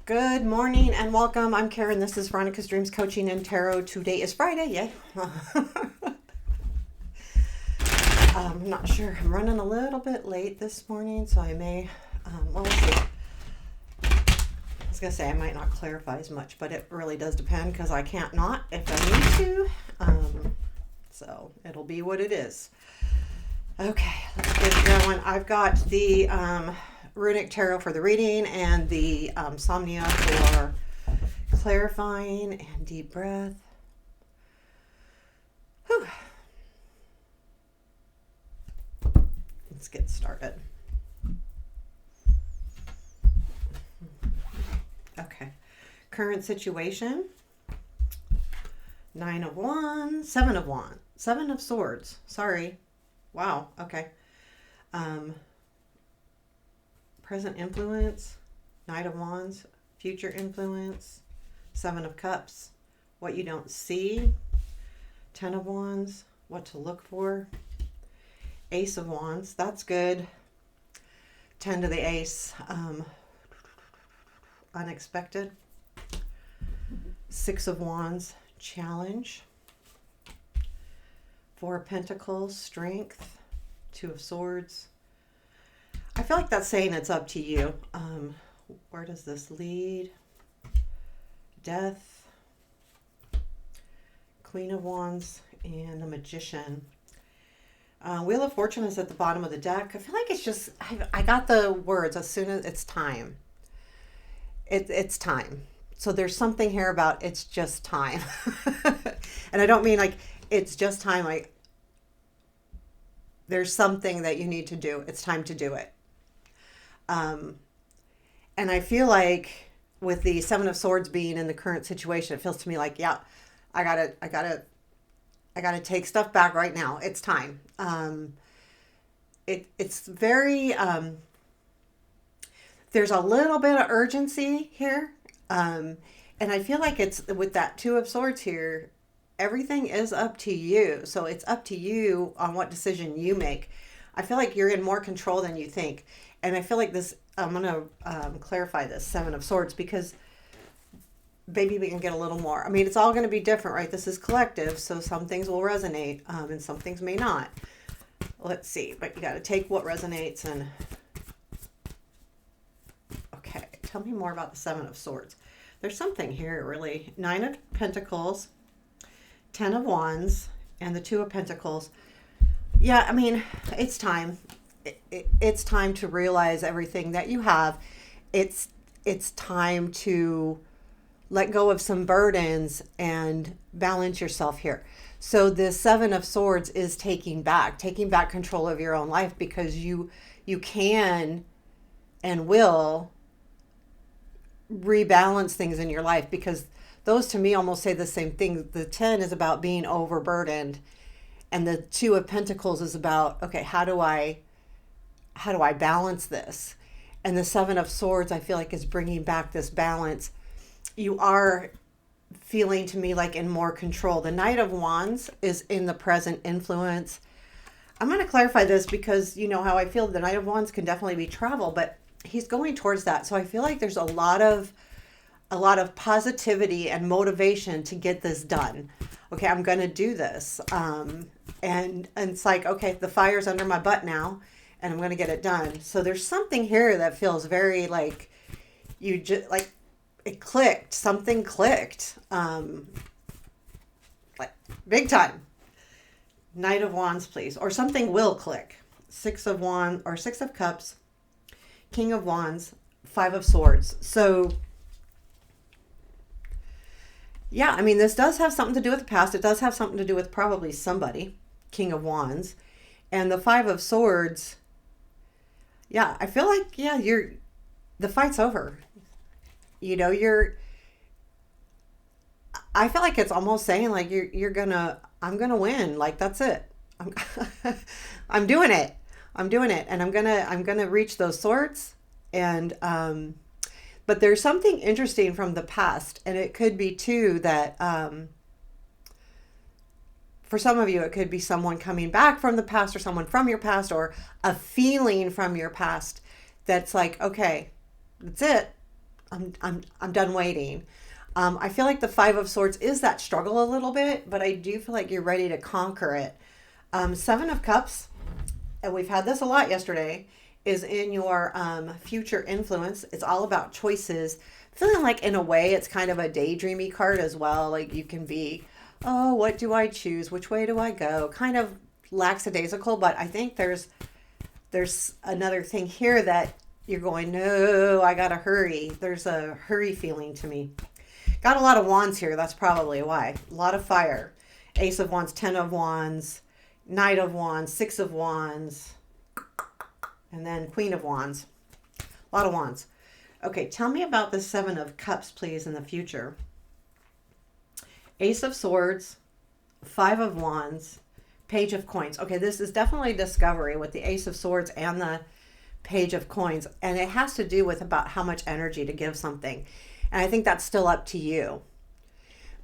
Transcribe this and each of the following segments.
Good morning and welcome. I'm Karen. This is Veronica's Dreams Coaching and Tarot. Today is Friday. Yay. I'm not sure. I'm running a little bit late this morning, so I may, we'll see. I was going to say I might not clarify as much, but it really does depend because I can't not if I need to. So it'll be what it is. Okay, let's get going. I've got the Runic Tarot for the reading and the Somnia for clarifying and deep breath. Whew. Let's get started. Okay, current situation. 9 of Wands, 7 of Wands, 7 of Swords. Sorry. Wow. Okay. Present influence, Knight of Wands, future influence, 7 of Cups, what you don't see, 10 of Wands, what to look for, Ace of Wands, that's good, 10 to the Ace, unexpected, 6 of Wands, challenge, 4 of Pentacles, strength, 2 of Swords. I feel like that's saying it's up to you. Where does this lead? Death, Queen of Wands, and the Magician. Wheel of Fortune is at the bottom of the deck. I feel like it's just, I got the words as soon as it's time. It's time. So there's something here about it's just time. And I don't mean like it's just time. Like there's something that you need to do. It's time to do it. And I feel like with the 7 of Swords being in the current situation, it feels to me like, yeah, I gotta take stuff back right now. It's time. It's very, there's a little bit of urgency here. And I feel like it's with that 2 of Swords here, everything is up to you. So it's up to you on what decision you make. I feel like you're in more control than you think. And I feel like this, I'm going to clarify this 7 of Swords because maybe we can get a little more. I mean, it's all going to be different, right? This is collective, so some things will resonate and some things may not. Let's see, but you got to take what resonates and... Okay, tell me more about the 7 of Swords. There's something here, really. 9 of Pentacles, 10 of Wands, and the 2 of Pentacles. Yeah, I mean, it's time. It's time to realize everything that you have. It's time to let go of some burdens and balance yourself here. So the 7 of Swords is taking back control of your own life because you can and will rebalance things in your life because those to me almost say the same thing. The 10 is about being overburdened and the 2 of Pentacles is about, okay, how do I balance this? And the 7 of Swords, I feel like is bringing back this balance. You are feeling to me like in more control. The Knight of Wands is in the present influence. I'm going to clarify this because you know how I feel. The Knight of Wands can definitely be travel, but he's going towards that. So I feel like there's a lot of positivity and motivation to get this done. Okay, I'm going to do this. And it's like, okay, the fire's under my butt now. And I'm going to get it done. So there's something here that feels very like you just like it clicked. Something clicked. Like big time. Knight of Wands, please. Or something will click. 6 of Wands or 6 of Cups. King of Wands. 5 of Swords. So yeah, I mean, this does have something to do with the past. It does have something to do with probably somebody. King of Wands. And the 5 of Swords... Yeah, I feel like, yeah, the fight's over. You know, I feel like it's almost saying like I'm gonna win. Like, that's it. I'm doing it. And I'm gonna reach those swords. And, but there's something interesting from the past. And it could be too that, for some of you, it could be someone coming back from the past or someone from your past or a feeling from your past that's like, okay, that's it. I'm done waiting. I feel like the Five of Swords is that struggle a little bit, but I do feel like you're ready to conquer it. Seven of Cups, and we've had this a lot yesterday, is in your future influence. It's all about choices. Feeling like in a way it's kind of a daydreamy card as well. Like you can be, oh, what do I choose? Which way do I go? Kind of lackadaisical, but I think there's another thing here that you're going, no, I gotta hurry. There's a hurry feeling to me. Got a lot of wands here. That's probably why. A lot of fire. Ace of Wands, Ten of Wands, Knight of Wands, Six of Wands, and then Queen of Wands. A lot of wands. Okay, tell me about the Seven of Cups, please, in the future. Ace of Swords, Five of Wands, Page of Coins. Okay, this is definitely discovery with the Ace of Swords and the Page of Coins. And it has to do with about how much energy to give something. And I think that's still up to you.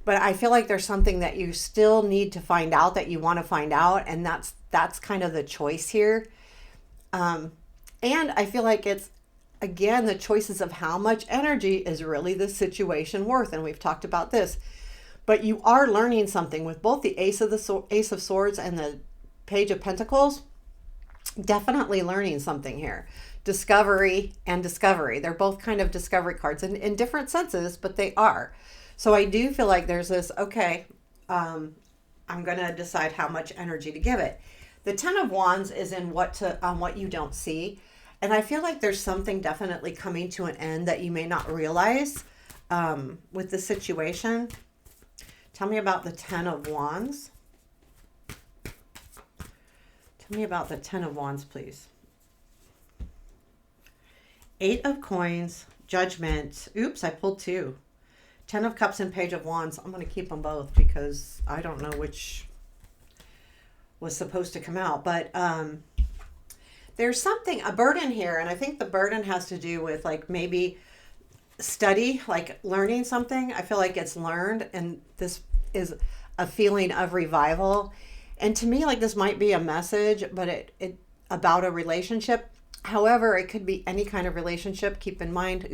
But I feel like there's something that you still need to find out that you want to find out. And that's kind of the choice here. And I feel like it's, again, the choices of how much energy is really the situation worth. And we've talked about this. But you are learning something with both the Ace of Swords and the Page of Pentacles. Definitely learning something here. Discovery and discovery. They're both kind of discovery cards in different senses, but they are. So I do feel like there's this, okay, I'm going to decide how much energy to give it. The Ten of Wands is in what you don't see. And I feel like there's something definitely coming to an end that you may not realize with the situation. Tell me about the Ten of Wands. Tell me about the Ten of Wands, please. Eight of Coins, Judgment. Oops, I pulled two. Ten of Cups and Page of Wands. I'm going to keep them both because I don't know which was supposed to come out. But there's something, a burden here. And I think the burden has to do with like maybe study, like learning something. I feel like it's learned. And this is a feeling of revival. And to me, like this might be a message, but it about a relationship. However, it could be any kind of relationship. Keep in mind,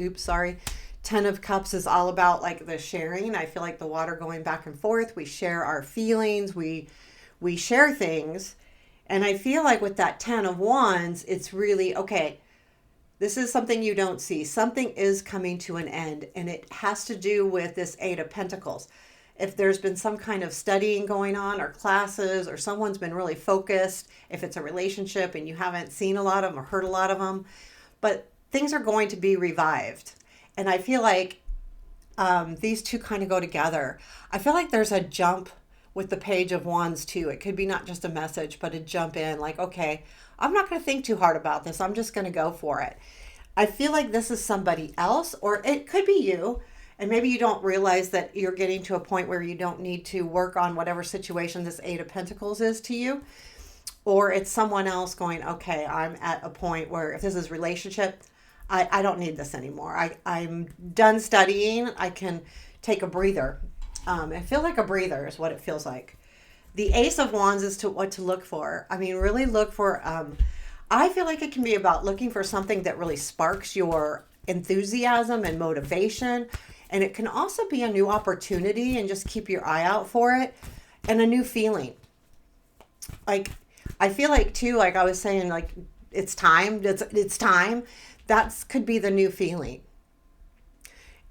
Ten of Cups is all about like the sharing. I feel like the water going back and forth. We share our feelings. We share things. And I feel like with that Ten of Wands, it's really, okay, this is something you don't see. Something is coming to an end. And it has to do with this Eight of Pentacles. If there's been some kind of studying going on or classes or someone's been really focused, if it's a relationship and you haven't seen a lot of them or heard a lot of them, but things are going to be revived. And I feel like these two kind of go together. I feel like there's a jump with the Page of Wands too. It could be not just a message, but a jump in like, okay, I'm not going to think too hard about this. I'm just going to go for it. I feel like this is somebody else, or it could be you. And maybe you don't realize that you're getting to a point where you don't need to work on whatever situation this Eight of Pentacles is to you. Or it's someone else going, okay, I'm at a point where if this is relationship, I don't need this anymore. I'm done studying. I can take a breather. I feel like a breather is what it feels like. The Ace of Wands is to what to look for. I mean, really look for, I feel like it can be about looking for something that really sparks your enthusiasm and motivation. And it can also be a new opportunity and just keep your eye out for it and a new feeling. Like, I feel like too, like I was saying, like it's time, it's time. That could be the new feeling.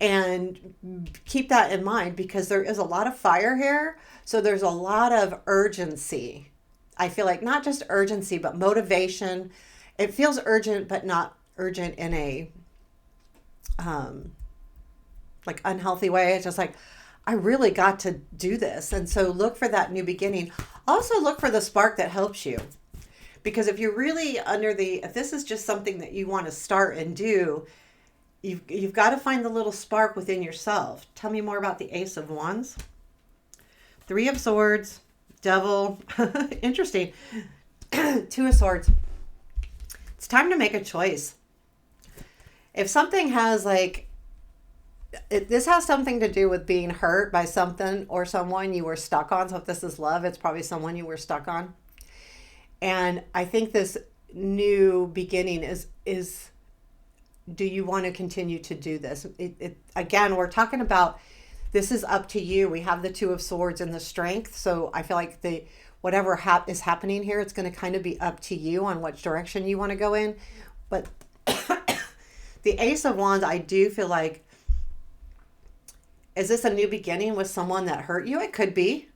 And keep that in mind because there is a lot of fire here. So there's a lot of urgency. I feel like not just urgency, but motivation. It feels urgent, but not urgent in a like unhealthy way. It's just like, I really got to do this. And so look for that new beginning. Also look for the spark that helps you. Because if you're really if this is just something that you want to start and do, you've got to find the little spark within yourself. Tell me more about the Ace of Wands. Three of Swords, Devil. Interesting. Two of Swords. It's time to make a choice. If something has this has something to do with being hurt by something or someone you were stuck on. So if this is love, it's probably someone you were stuck on. And I think this new beginning is do you want to continue to do this? Again, we're talking about, this is up to you. We have the Two of Swords and the Strength. So I feel like whatever is happening here, it's going to kind of be up to you on which direction you want to go in. But the Ace of Wands, I do feel like, is this a new beginning with someone that hurt you? It could be.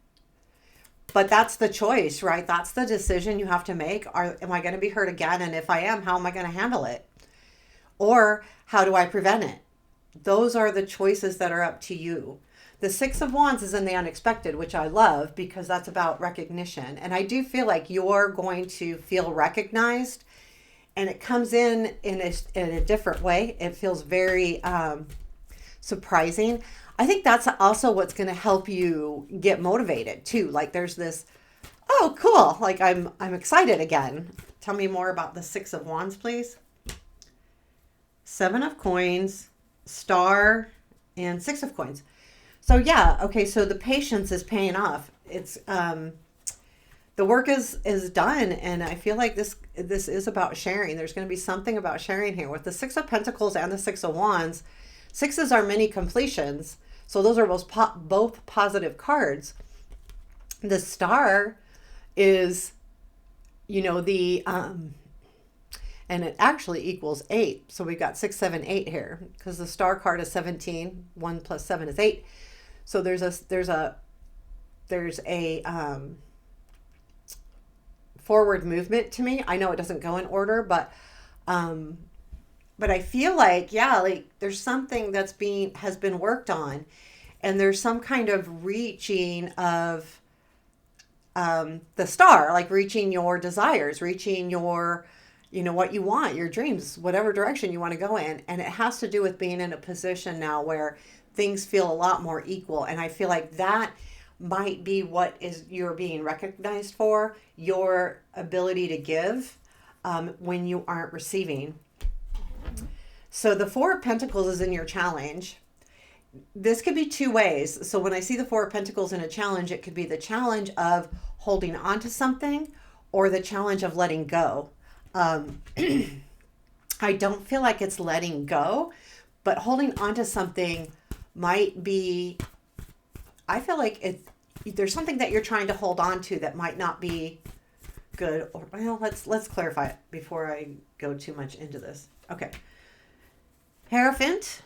But that's the choice, right? That's the decision you have to make. Am I going to be hurt again? And if I am, how am I going to handle it? Or how do I prevent it? Those are the choices that are up to you. The Six of Wands is in the unexpected, which I love because that's about recognition. And I do feel like you're going to feel recognized, and it comes in a different way. It feels very surprising. I think that's also what's going to help you get motivated too. Like there's this, oh, cool. Like I'm excited again. Tell me more about the Six of Wands, please. Seven of Coins, Star, and Six of Coins. So yeah, okay, so the patience is paying off. It's the work is done, and I feel like this is about sharing. There's going to be something about sharing here with the Six of Pentacles and the Six of Wands. Sixes are many completions, so those are both positive cards. The Star is, the and it actually equals 8. So we've got 6, 7, 8 here because the Star card is 17. 1 plus 7 is 8. So there's a forward movement to me. I know it doesn't go in order, but I feel like, yeah, like there's something has been worked on, and there's some kind of reaching of the Star, like reaching your desires, reaching your, what you want, your dreams, whatever direction you want to go in. And it has to do with being in a position now where things feel a lot more equal. And I feel like that might be what you're being recognized for, your ability to give when you aren't receiving. So the Four of Pentacles is in your challenge. This could be two ways. So when I see the Four of Pentacles in a challenge, it could be the challenge of holding on to something or the challenge of letting go. I don't feel like it's letting go, but holding on to something might be, I feel like there's something that you're trying to hold on to that might not be good. Or, well, let's clarify it before I go too much into this. Okay. Hierophant,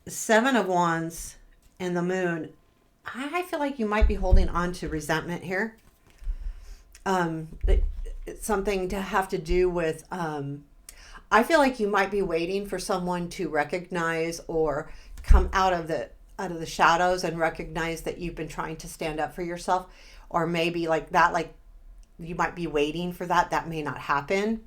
Seven of Wands, and the Moon. I feel like you might be holding on to resentment here. It's something to have to do with, I feel like you might be waiting for someone to recognize or come out of the shadows and recognize that you've been trying to stand up for yourself, or maybe like that, like you might be waiting for that. That may not happen.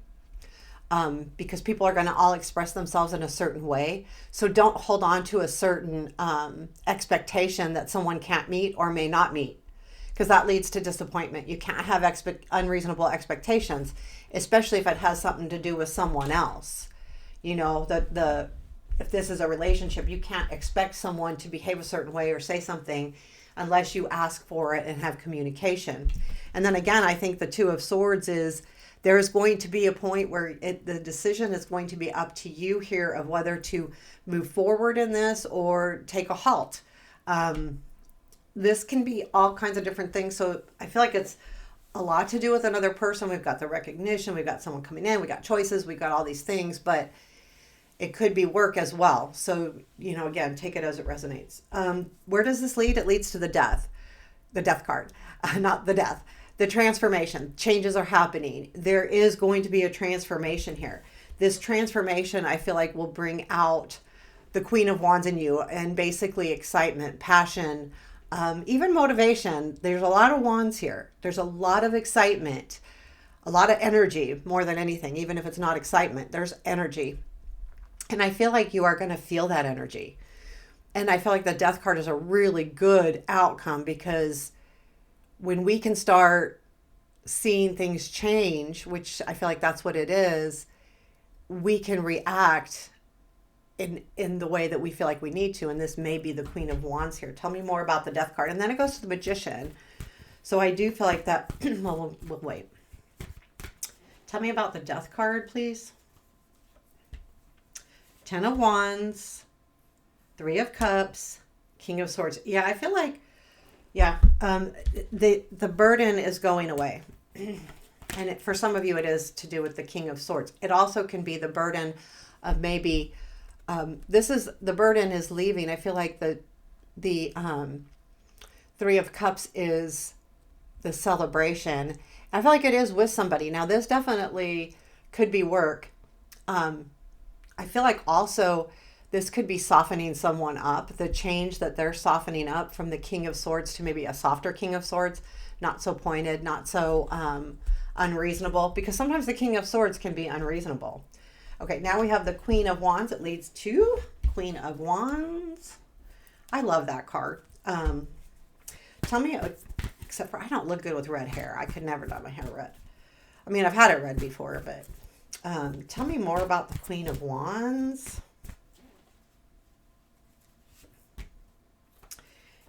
Because people are going to all express themselves in a certain way. So don't hold on to a certain expectation that someone can't meet or may not meet, because that leads to disappointment. You can't have unreasonable expectations, especially if it has something to do with someone else. If this is a relationship, you can't expect someone to behave a certain way or say something unless you ask for it and have communication. And then again, I think the Two of Swords is, there is going to be a point where the decision is going to be up to you here of whether to move forward in this or take a halt. This can be all kinds of different things. So I feel like it's a lot to do with another person. We've got the recognition. We've got someone coming in. We got choices. We've got all these things. But it could be work as well. So, again, take it as it resonates. Where does this lead? It leads to the death card, not the death. The transformation, changes are happening. There is going to be a transformation here. This transformation, I feel like, will bring out the Queen of Wands in you, and basically excitement, passion, even motivation. There's a lot of wands here. There's a lot of excitement, a lot of energy more than anything. Even if it's not excitement, there's energy. And I feel like you are going to feel that energy. And I feel like the Death card is a really good outcome, because when we can start seeing things change, which I feel like that's what it is, we can react in the way that we feel like we need to. And this may be the Queen of Wands here. Tell me more about the Death card. And then it goes to the Magician. So I do feel like that, well, we'll wait. Tell me about the Death card, please. Ten of Wands, Three of Cups, King of Swords. Yeah, I feel like, yeah, the burden is going away. And for some of you, it is to do with the King of Swords. It also can be the burden of maybe, the burden is leaving. I feel like the Three of Cups is the celebration. I feel like it is with somebody. Now, this definitely could be work. I feel like also this could be softening someone up, the change that they're softening up from the King of Swords to maybe a softer King of Swords, not so pointed, not so unreasonable, because sometimes the King of Swords can be unreasonable. Okay, now we have the Queen of Wands. It leads to Queen of Wands. I love that card. Tell me, except for I don't look good with red hair. I could never dye my hair red. I mean, I've had it red before, but tell me more about the Queen of Wands.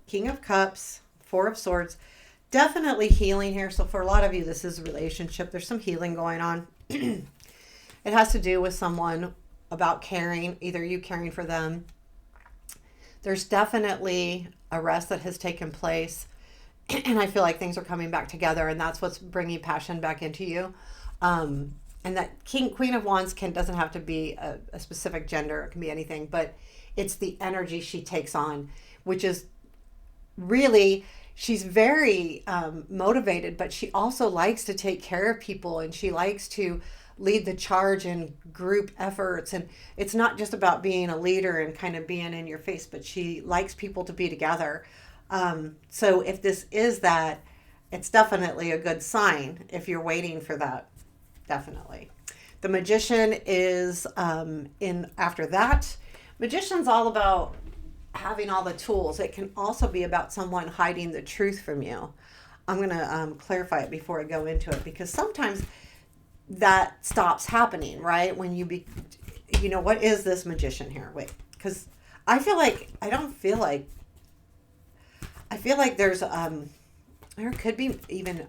King of Cups, Four of Swords. Definitely healing here. So for a lot of you, this is a relationship. There's some healing going on. It has to do with someone about caring, either you caring for them. There's definitely a rest that has taken place. And I feel like things are coming back together, and that's what's bringing passion back into you. And that Queen of Wands doesn't have to be a specific gender. It can be anything, but it's the energy she takes on, which is really, she's very motivated, but she also likes to take care of people, and she likes to lead the charge in group efforts. And it's not just about being a leader and kind of being in your face, but she likes people to be together. So if this is that, it's definitely a good sign if you're waiting for that. Definitely. The Magician is in after that. Magician's all about having all the tools. It can also be about someone hiding the truth from you. I'm going to clarify it before I go into it, because sometimes that stops happening, right? When what is this Magician here? Wait, because I feel like there's there could be even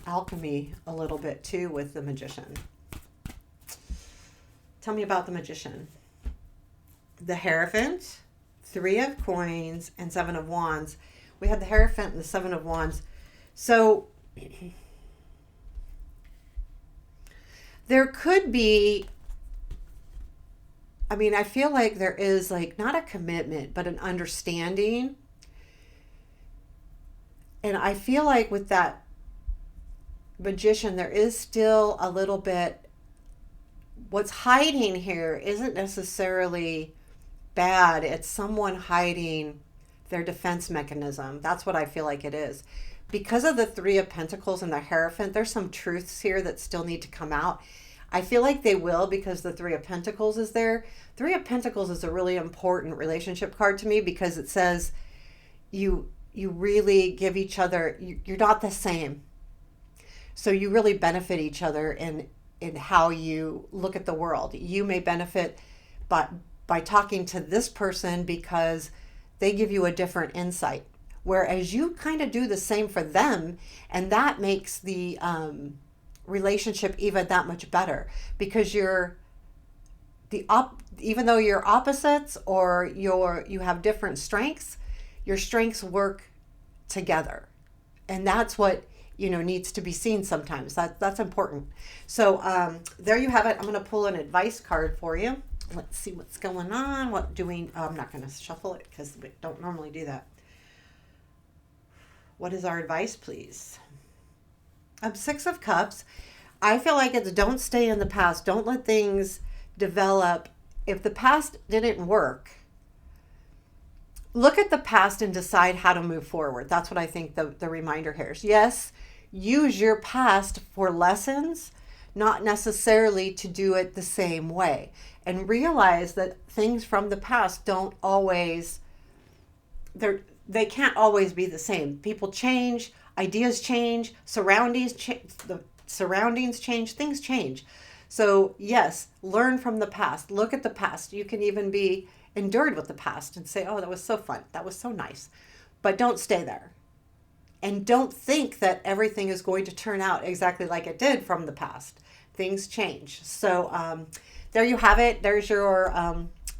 alchemy a little bit too with the Magician. Tell me about the Magician. The Hierophant, Three of Coins, and Seven of Wands. We had the Hierophant and the Seven of Wands. So there could be, I feel like there is not a commitment, but an understanding. And I feel like with that Magician, there is still a little bit, what's hiding here isn't necessarily bad. It's someone hiding their defense mechanism. That's what I feel like it is. Because of the Three of Pentacles and the Hierophant, there's some truths here that still need to come out. I feel like they will, because the Three of Pentacles is there. Three of Pentacles is a really important relationship card to me, because it says you really give each other, you're not the same. So you really benefit each other in how you look at the world. You may benefit by talking to this person because they give you a different insight, whereas you kind of do the same for them, and that makes the relationship even that much better, because even though you're opposites or you have different strengths, your strengths work together, and that's what needs to be seen sometimes. That's important. So there you have it. I'm going to pull an advice card for you. Let's see what's going on. I'm not going to shuffle it because we don't normally do that. What is our advice, please? Six of Cups. I feel like it's don't stay in the past. Don't let things develop. If the past didn't work, look at the past and decide how to move forward. That's what I think the reminder here is. Yes, use your past for lessons, not necessarily to do it the same way. And realize that things from the past don't always, they can't always be the same. People change, ideas change, the surroundings change, things change. So yes, learn from the past. Look at the past. You can even be endured with the past and say, oh, that was so fun. That was so nice. But don't stay there. And don't think that everything is going to turn out exactly like it did from the past. things change. So there you have it. There's your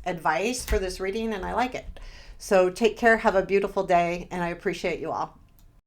advice for this reading, and I like it. So take care. Have a beautiful day, and I appreciate you all.